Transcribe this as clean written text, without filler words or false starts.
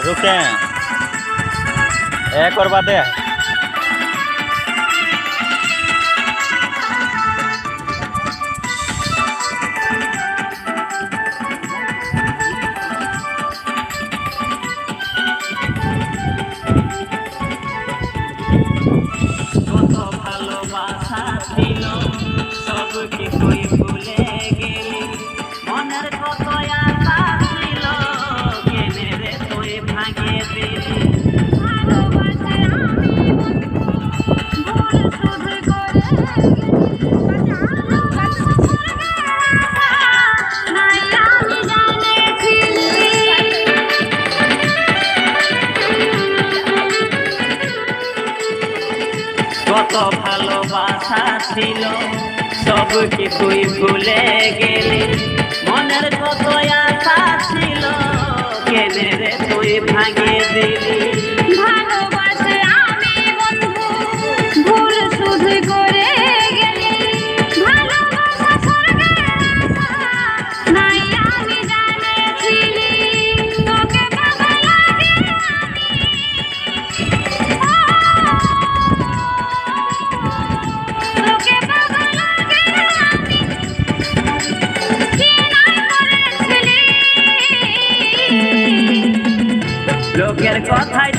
रुके एक और बात है। কত ভালোবাসা ছিল সব কিছুই ভুলে গেলি, মনের কত আশা ছিল কেনে রে তুই ভাঙিয়ে দিলি। ভালোবাসে আমি বন্ধু ভুল শুধু করে গেলি, ভালোবাসা স্বর্গের আশা নাই আমি জানেছিলি, তোকে ভালো লাগে আমি তোকে ভালো লাগে আমি কি নাই করেছিলি। লোকের কথায়